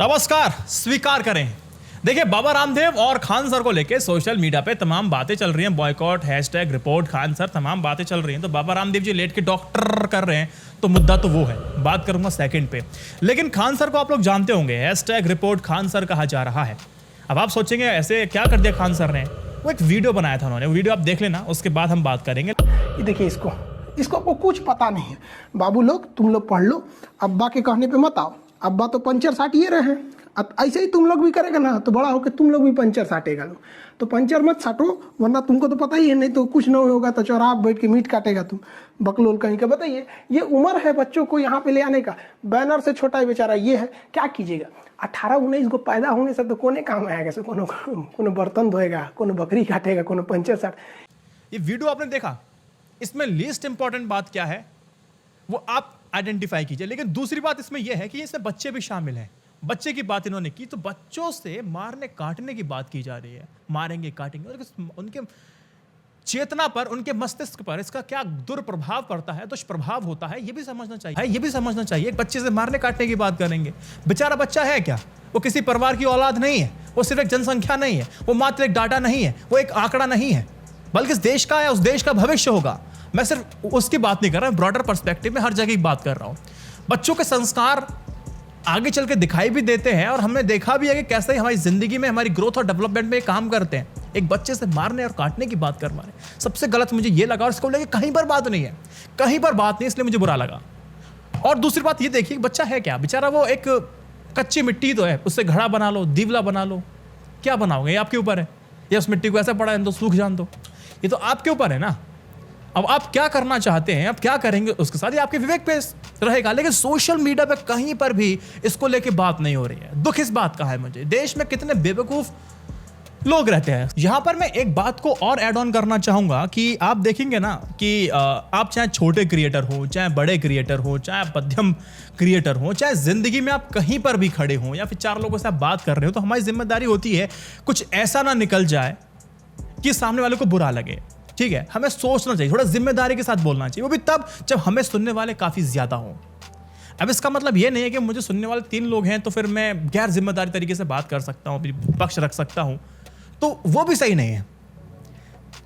नमस्कार, स्वीकार करें। देखिए, बाबा रामदेव और खान सर को लेके सोशल मीडिया पे तमाम बातें चल रही हैं। Boycott, hashtag, report Khan sir, तमाम बातें चल रही हैं। तो बाबा रामदेव जी लेट के डॉक्टर कर रहे हैं, तो मुद्दा तो वो है, बात करूंगा सेकंड पे। लेकिन खान सर को आप लोग जानते होंगे, हैशटैग रिपोर्ट खान सर कहा जा रहा है। अब आप सोचेंगे ऐसे क्या कर दिया खान सर ने। वो एक वीडियो बनाया था उन्होंने, वीडियो आप देख लेना, उसके बाद हम बात करेंगे। ये देखिए, इसको आपको कुछ पता नहीं है। बाबू लोग, तुम लोग पढ़ लो, अब्बा के कहने पे मत आओ। अब्बा तो पंचर साटिए रहे हैं, अब ऐसे ही तुम लोग भी करेगा ना तो बड़ा होकर तुम लोग भी पंचर साटेगा लो। तो पंचर मत साटो, वरना तुमको तो पता ही है, नहीं तो कुछ न होगा तो चौराहा बैठ के मीट काटेगा तुम, बकलोल कहीं का। बताइए, ये उम्र है बच्चों को यहाँ पे ले आने का। बैनर से छोटा ही बेचारा ये है, क्या कीजिएगा। 18-19 को पैदा होने से तो कोने काम आएगा। से कोनो बर्तन धोएगा, कोनो बकरी काटेगा, कोनो पंचर साट। ये वीडियो आपने देखा, इसमें लीस्ट इंपॉर्टेंट बात क्या है वो आप आइडेंटिफाई कीजिए। लेकिन दूसरी बात इसमें यह है कि इसमें बच्चे भी शामिल हैं। बच्चे की बात इन्होंने की, तो बच्चों से मारने काटने की बात की जा रही है। मारेंगे, काटेंगे, और उनके चेतना पर, उनके मस्तिष्क पर इसका क्या दुष्प्रभाव पड़ता है, दुष्प्रभाव होता है, ये भी समझना चाहिए। एक बच्चे से मारने काटने की बात करेंगे। बेचारा बच्चा है क्या, वो किसी परिवार की औलाद नहीं है, वो सिर्फ एक जनसंख्या नहीं है, वो मात्र एक डाटा नहीं है, वो एक आंकड़ा नहीं है, बल्कि इस देश का है, उस देश का भविष्य होगा। मैं सिर्फ उसकी बात नहीं कर रहा, ब्रॉडर पर्सपेक्टिव में हर जगह की बात कर रहा हूं। बच्चों के संस्कार आगे चल के दिखाई भी देते हैं, और हमने देखा भी है कि कैसे हमारी जिंदगी में, हमारी ग्रोथ और डेवलपमेंट में काम करते हैं। एक बच्चे से मारने और काटने की बात कर रहे, सबसे गलत मुझे ये लगा, और इसको लेके कहीं पर बात नहीं है, इसलिए मुझे बुरा लगा। और दूसरी बात ये देखिए, बच्चा है क्या, बेचारा वो एक कच्ची मिट्टी तो है, उससे घड़ा बना लो, दीवला बना लो, क्या बनाओगे, ये आपके ऊपर है। या उस मिट्टी को ऐसा पड़ा है तो सूख जान दो, ये तो आपके ऊपर है ना। अब आप क्या करना चाहते हैं, आप क्या करेंगे उसके साथ, ये आपके विवेक पे रहेगा। लेकिन सोशल मीडिया पे कहीं पर भी इसको लेके बात नहीं हो रही है। दुख इस बात का है मुझे, देश में कितने बेवकूफ लोग रहते हैं। यहां पर मैं एक बात को और ऐड ऑन करना चाहूंगा कि आप देखेंगे ना कि आप चाहे छोटे क्रिएटर हो, चाहे बड़े क्रिएटर हो, चाहे मध्यम क्रिएटर हो, चाहे जिंदगी में आप कहीं पर भी खड़े हो या फिर 4 लोगों से आप बात कर रहे हो, तो हमारी जिम्मेदारी होती है कुछ ऐसा ना निकल जाए कि सामने वाले को बुरा लगे। ठीक है, हमें सोचना चाहिए, थोड़ा जिम्मेदारी के साथ बोलना चाहिए, वो भी तब जब हमें सुनने वाले काफी ज्यादा हों। अब इसका मतलब ये नहीं है कि मुझे सुनने वाले 3 लोग हैं तो फिर मैं गैर जिम्मेदारी तरीके से बात कर सकता हूं, अपनी पक्ष रख सकता हूं, तो वो भी सही नहीं है।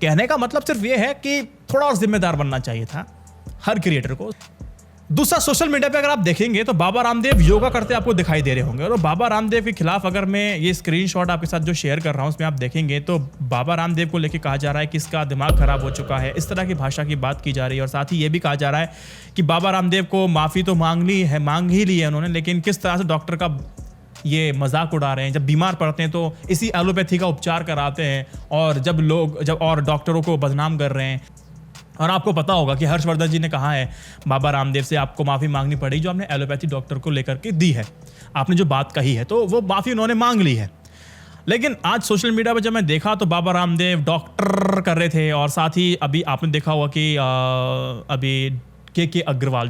कहने का मतलब सिर्फ ये है कि थोड़ा और जिम्मेदार बनना चाहिए था हर क्रिएटर को। दूसरा, सोशल मीडिया पे अगर आप देखेंगे तो बाबा रामदेव योगा करते आपको दिखाई दे रहे होंगे, और बाबा रामदेव के खिलाफ अगर मैं ये स्क्रीनशॉट आपके साथ जो शेयर कर रहा हूं उसमें आप देखेंगे तो बाबा रामदेव को लेके कहा जा रहा है कि इसका दिमाग खराब हो चुका है, इस तरह की भाषा की बात की जा रही है। और साथ ही ये भी कहा जा रहा है कि बाबा रामदेव को माफ़ी तो मांग ही ली है उन्होंने, लेकिन किस तरह से डॉक्टर का ये मजाक उड़ा रहे हैं। जब बीमार पड़ते हैं तो इसी एलोपैथी का उपचार कराते हैं, और जब डॉक्टरों को बदनाम कर रहे हैं। और आपको पता होगा कि हर्षवर्धन जी ने कहा है बाबा रामदेव से आपको माफ़ी मांगनी पड़ेगी जो आपने एलोपैथी डॉक्टर को लेकर के दी है, आपने जो बात कही है, तो वो माफ़ी उन्होंने मांग ली है। लेकिन आज सोशल मीडिया पर जब मैं देखा तो बाबा रामदेव डॉक्टर कर रहे थे, और साथ ही अभी आपने देखा होगा कि अभी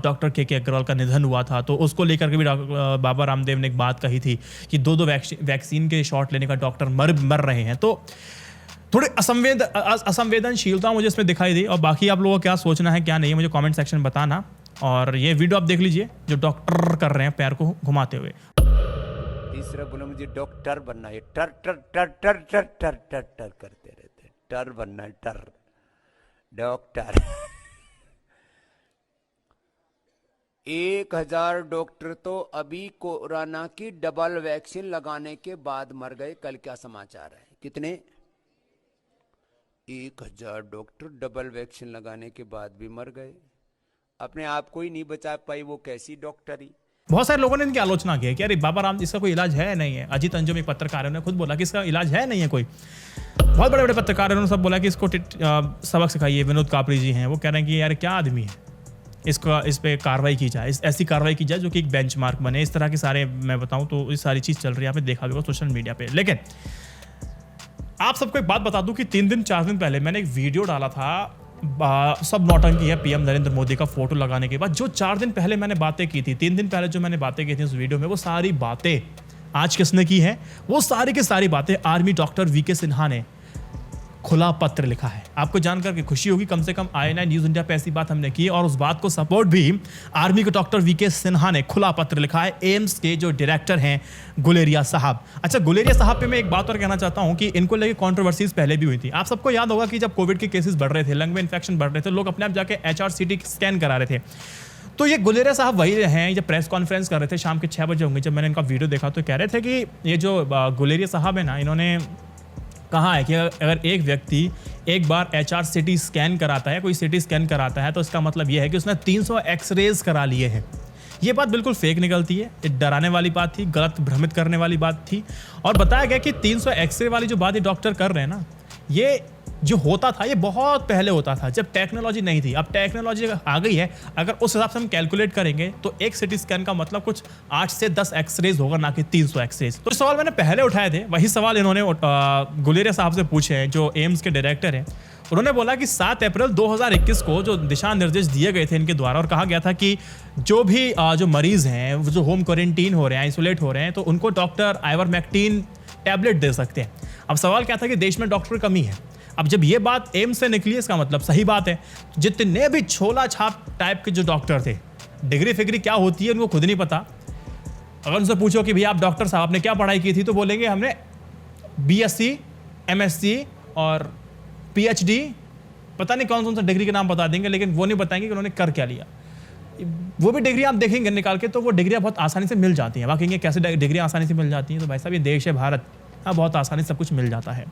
डॉक्टर के अग्रवाल का निधन हुआ था, तो उसको लेकर के भी बाबा रामदेव ने एक बात कही थी कि 2 वैक्सीन के शॉट लेने का डॉक्टर मर रहे हैं। तो थोड़ी असंवेदनशीलता मुझे इसमें दिखाई दी। और बाकी आप लोगों को क्या सोचना है क्या नहीं है मुझे कमेंट सेक्शन में बताना। और ये वीडियो आप देख लीजिए जो डॉक्टर कर रहे हैं पैर को घुमाते हुए। तीसरा बोला मुझे डॉक्टर बनना है, टर टर टर टर टर टर टर टर करते रहते, टर बनना है, टर डॉक्टर। 1000 डॉक्टर तो अभी कोरोना की डबल वैक्सीन लगाने के बाद मर गए। कल क्या समाचार है, कितने 1000 डॉक्टर डबल वैक्सीन लगाने के बाद भी मर गए। अपने आप को ही नहीं बचा पाई, वो कैसी डॉक्टरी। बहुत सारे लोगों ने इनकी आलोचना की है कि अरे बाबा राम इसका कोई इलाज है नहीं है। अजीत अंजुम एक पत्रकार ने खुद बोला कि इसका इलाज है नहीं है कोई। बहुत बड़े बड़े पत्रकार उन्होंने सब बोला कि इसको सबक सिखाइए। विनोद कापड़ी जी हैं, वो कह रहे हैं कि यार क्या आदमी है, इसका इस पर कार्रवाई की जाए, ऐसी कार्रवाई की जाए जो कि एक बेंचमार्क बने। इस तरह के सारे मैं बताऊं तो ये सारी चीज़ चल रही है, आपने देखा भी होगा सोशल मीडिया पे। लेकिन आप सबको एक बात बता दूं कि 4 दिन पहले मैंने एक वीडियो डाला था, सब नौटंकी है पीएम नरेंद्र मोदी का फोटो लगाने के बाद। जो 4 दिन पहले मैंने बातें की थी, 3 दिन पहले जो मैंने बातें की थी उस वीडियो में, वो सारी बातें आज किसने की हैं, वो सारी की सारी बातें आर्मी डॉक्टर वीके सिन्हा ने खुला पत्र लिखा है। आपको जानकर के खुशी होगी, कम से कम INI न्यूज़ इंडिया पे ऐसी बात हमने की और उस बात को सपोर्ट भी आर्मी के डॉक्टर VK सिन्हा ने खुला पत्र लिखा है एम्स के जो डायरेक्टर हैं गुलेरिया साहब। अच्छा, गुलेरिया साहब पे मैं एक बात और कहना चाहता हूं कि इनको लेके कंट्रोवर्सीज पहले भी हुई थी। आप सबको याद होगा कि जब कोविड के केसेस बढ़ रहे थे, लंग में इन्फेक्शन बढ़ रहे थे, लोग अपने आप जाके HRCT स्कैन करा रहे थे। तो ये गुलेरिया साहब वही हैं, जब प्रेस कॉन्फ्रेंस कर रहे थे शाम के 6 बजे होंगे, जब मैंने इनका वीडियो देखा तो कह रहे थे कि ये जो गुलेरिया साहब है ना, इन्होंने कहा है कि अगर एक व्यक्ति एक बार HRCT स्कैन कराता है, कोई CT स्कैन कराता है, तो इसका मतलब ये है कि उसने 300 एक्सरेज करा लिए हैं। ये बात बिल्कुल फेक निकलती है, ये डराने वाली बात थी, गलत भ्रमित करने वाली बात थी। और बताया गया कि 300 एक्सरे वाली जो बात ये डॉक्टर कर रहे हैं ना, ये जो होता था ये बहुत पहले होता था, जब टेक्नोलॉजी नहीं थी। अब टेक्नोलॉजी आ गई है, अगर उस हिसाब से हम कैलकुलेट करेंगे तो एक CT स्कैन का मतलब कुछ 8 से 10 एक्सरेज होगा, ना कि 300 एक्सरेज। तो सवाल मैंने पहले उठाए थे, वही सवाल इन्होंने गुलेरिया साहब से पूछे हैं, जो एम्स के डायरेक्टर हैं। उन्होंने बोला कि 7 अप्रैल 2021 को जो दिशा निर्देश दिए गए थे इनके द्वारा, और कहा गया था कि जो भी जो मरीज हैं, जो होम क्वारंटीन हो रहे हैं, आइसोलेट हो रहे हैं, तो उनको डॉक्टर आइवरमेक्टिन टैबलेट दे सकते हैं। अब सवाल क्या था कि देश में डॉक्टर की कमी है। अब जब ये बात एम्स से निकली, इसका मतलब सही बात है। जितने भी छोला छाप टाइप के जो डॉक्टर थे, डिग्री फिग्री क्या होती है उनको खुद नहीं पता। अगर उनसे पूछो कि भैया आप डॉक्टर साहब आपने क्या पढ़ाई की थी, तो बोलेंगे हमने BSc, MSc और PhD, पता नहीं कौन कौन सा डिग्री के नाम बता देंगे, लेकिन वो नहीं बताएंगे कि उन्होंने कर क्या लिया। वो भी डिग्री आप देखेंगे निकाल के, तो वो डिग्रियाँ बहुत आसानी से मिल जाती हैं। वाकई कैसे डिग्रियाँ आसानी से मिल जाती हैं, तो भाई साहब ये देश है भारत, हाँ बहुत आसानी से सब कुछ मिल जाता है।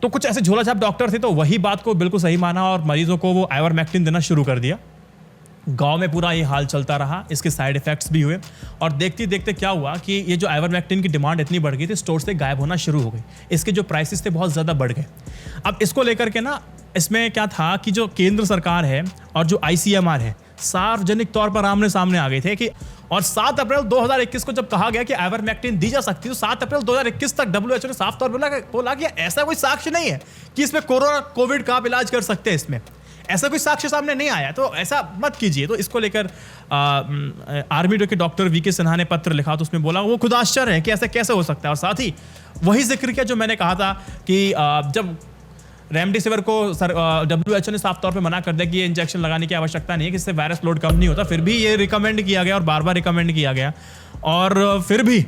तो कुछ ऐसे झोला छाप डॉक्टर थे, तो वही बात को बिल्कुल सही माना और मरीजों को वो आइवरमेक्टिन देना शुरू कर दिया। गांव में पूरा ये हाल चलता रहा, इसके साइड इफेक्ट्स भी हुए और देखते देखते क्या हुआ कि ये जो आइवरमेक्टिन की डिमांड इतनी बढ़ गई थी, स्टोर से गायब होना शुरू हो गई। इसके जो प्राइसेस थे बहुत ज़्यादा बढ़ गए। अब इसको लेकर के ना, इसमें क्या था कि जो केंद्र सरकार है और जो ICMR है, सार्वजनिक तौर पर आमने सामने आ गए थे कि, और 7 अप्रैल 2021 को जब कहा गया कि आइवरमेक्टिन दी जा सकती है, तो 7 अप्रैल 2021 तक WHO ने साफ तौर पर बोला कि ऐसा कोई साक्ष्य नहीं है कि इसमें कोविड का आप इलाज कर सकते हैं। इसमें ऐसा कोई साक्ष्य सामने नहीं आया, तो ऐसा मत कीजिए। तो इसको लेकर आर्मी के डॉक्टर VK सिन्हा ने पत्र लिखा, तो उसमें बोला वो खुद आश्चर्य है कि ऐसा कैसे हो सकता है। और साथ ही वही जिक्र किया जो मैंने कहा था कि जब रेमडेसिविर को WHO ने साफ तौर पे मना कर दिया कि ये इंजेक्शन लगाने की आवश्यकता नहीं है, कि इससे वायरस लोड कम नहीं होता, फिर भी ये रिकमेंड किया गया और बार बार रिकमेंड किया गया, और फिर भी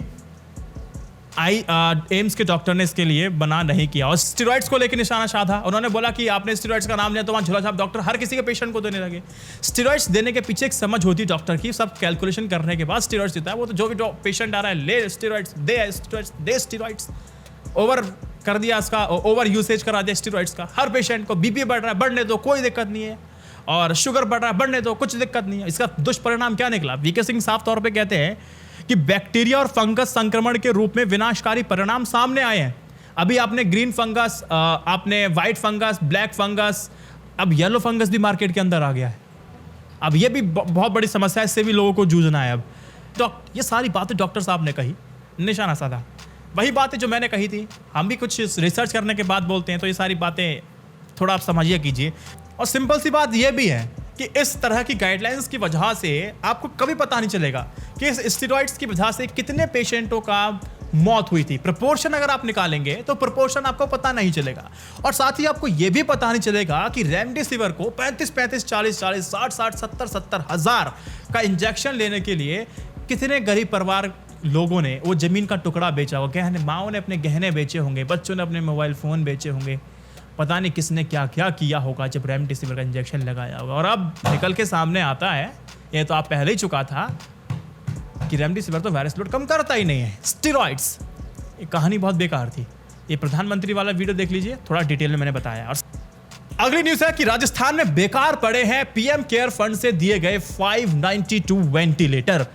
एम्स के डॉक्टर ने इसके लिए बना नहीं किया। और स्टेरॉइड्स को लेकर निशाना साधा, उन्होंने बोला कि आपने स्टेरॉइड्स का नाम लिया तो वहाँ झोला छाप डॉक्टर हर किसी के पेशेंट को देने लगे। स्टेरॉइड्स देने के पीछे एक समझ होती है डॉक्टर की, सब कैलकुलेशन करने के बाद स्टेरॉइड्स देता है। वो तो जो भी पेशेंट आ रहा है, ले स्टेरॉइड्स, दे स्टेरॉइड्स, ओवर कर दिया, इसका ओवर यूसेज करा दिया स्टेरॉइड्स का। हर पेशेंट को BP बढ़ रहा है, बढ़ने दो, कोई दिक्कत नहीं है, और शुगर बढ़ रहा है, बढ़ने दो, कुछ दिक्कत नहीं है। इसका दुष्परिणाम क्या निकला? VK सिंह साफ तौर पे कहते हैं कि बैक्टीरिया और फंगस संक्रमण के रूप में विनाशकारी परिणाम सामने आए हैं। अभी आपने ग्रीन फंगस, आपने व्हाइट फंगस, ब्लैक फंगस, अब येलो फंगस भी मार्केट के अंदर आ गया है। अब ये भी बहुत बड़ी समस्या है, इससे भी लोगों को जूझना है। अब ये सारी बातें डॉक्टर साहब ने कही, निशाना साधा, वही बातें जो मैंने कही थी। हम भी कुछ रिसर्च करने के बाद बोलते हैं, तो ये सारी बातें थोड़ा आप समझिए कीजिए। और सिंपल सी बात ये भी है कि इस तरह की गाइडलाइंस की वजह से आपको कभी पता नहीं चलेगा कि इस स्टेरॉइड्स की वजह से कितने पेशेंटों का मौत हुई थी। प्रपोर्शन अगर आप निकालेंगे तो प्रपोर्शन आपको पता नहीं चलेगा। और साथ ही आपको यह भी पता नहीं चलेगा कि रेमडेसिविर को 35-35, 40-40, 60-60, 70-70 हज़ार का इंजेक्शन लेने के लिए कितने गरीब परिवार लोगों ने वो जमीन का टुकड़ा बेचा होगा, गहने, माओ ने अपने गहने बेचे होंगे, बच्चों ने अपने मोबाइल फ़ोन बेचे होंगे, पता नहीं किसने क्या क्या किया होगा जब रेमडेसिविर का इंजेक्शन लगाया होगा। और अब निकल के सामने आता है, ये तो आप पहले ही चुका था, कि रेमडेसिविर तो वायरस लोड कम करता ही नहीं है, स्टेरॉइड्स। ये कहानी बहुत बेकार थी। ये प्रधानमंत्री वाला वीडियो देख लीजिए, थोड़ा डिटेल में मैंने बताया। और अगली न्यूज़ है कि राजस्थान में बेकार पड़े हैं PM केयर फंड से दिए गए 592 वेंटिलेटर।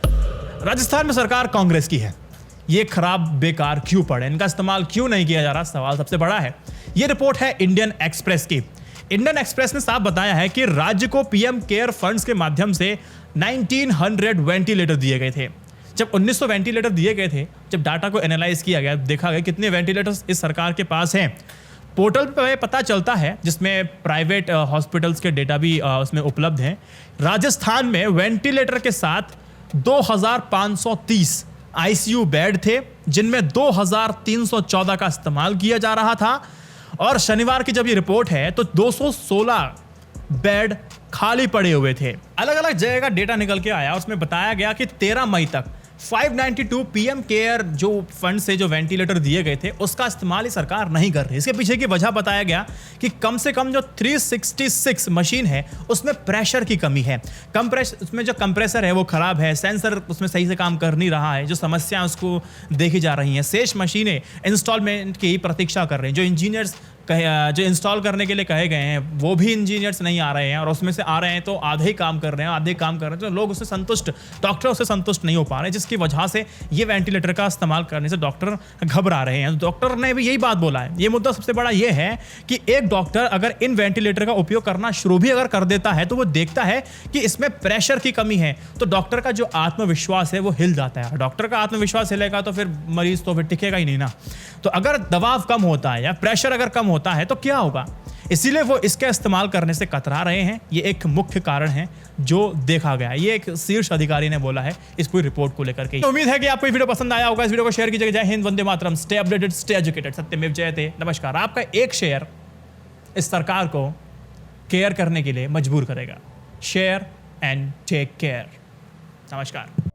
राजस्थान में सरकार कांग्रेस की है, ये खराब बेकार क्यों पड़े, इनका इस्तेमाल क्यों नहीं किया जा रहा, सवाल सबसे बड़ा है। ये रिपोर्ट है इंडियन एक्सप्रेस की। इंडियन एक्सप्रेस ने साफ बताया है कि राज्य को PM केयर फंड्स के माध्यम से 1900 वेंटिलेटर दिए गए थे। जब 1900 वेंटिलेटर दिए गए थे, जब डाटा को एनालाइज किया गया, देखा गया कितने वेंटिलेटर्स इस सरकार के पास हैं। पोर्टल पर पता चलता है, जिसमें प्राइवेट हॉस्पिटल्स के डेटा भी उसमें उपलब्ध हैं। राजस्थान में वेंटिलेटर के साथ 2530 ICU बेड थे, जिनमें 2314 का इस्तेमाल किया जा रहा था। और शनिवार की जब ये रिपोर्ट है तो 216 बेड खाली पड़े हुए थे। अलग अलग जगह का डेटा निकल के आया, उसमें बताया गया कि 13 मई तक 592 पीएम केयर जो फंड से जो वेंटिलेटर दिए गए थे उसका इस्तेमाल ही सरकार नहीं कर रही। इसके पीछे की वजह बताया गया कि कम से कम जो 366 मशीन है उसमें प्रेशर की कमी है। उसमें जो कंप्रेसर है वो खराब है, सेंसर उसमें सही से काम कर नहीं रहा है, जो समस्याएं उसको देखी जा रही हैं। शेष मशीनें इंस्टॉलमेंट की प्रतीक्षा कर रही हैं। जो इंजीनियर्स जो इंस्टॉल करने के लिए कहे गए हैं वो भी इंजीनियर्स नहीं आ रहे हैं, और उसमें से आ रहे हैं तो आधे ही काम कर रहे हैं, आधे काम कर रहे हैं, तो लोग उससे संतुष्ट, डॉक्टर उससे संतुष्ट नहीं हो पा रहे, जिसकी वजह से ये वेंटिलेटर का इस्तेमाल करने से डॉक्टर घबरा रहे हैं। डॉक्टर ने भी यही बात बोला है। ये मुद्दा सबसे बड़ा ये है कि एक डॉक्टर अगर इन वेंटिलेटर का उपयोग करना शुरू भी अगर कर देता है तो वो देखता है कि इसमें प्रेशर की कमी है, तो डॉक्टर का जो आत्मविश्वास है वो हिल जाता है। डॉक्टर का आत्मविश्वास हिलेगा तो फिर मरीज तो फिर टिकेगा ही नहीं ना। तो अगर दबाव कम होता है या प्रेशर अगर कम होता है तो क्या होगा, इसीलिए वो इसका इस्तेमाल करने से कतरा रहे हैं। ये एक मुख्य कारण है जो देखा गया है। ये एक शीर्ष अधिकारी ने बोला है इस पूरी रिपोर्ट को लेकर के। उम्मीद है कि आपको ये वीडियो पसंद आया होगा। इस वीडियो को शेयर कीजिएगा। जय Hind, Vande Mataram, stay updated, stay educated, सत्यमेव जयते। नमस्कार। आपका एक शेयर इस सरकार को केयर करने के लिए मजबूर करेगा। Share and take care. नमस्कार।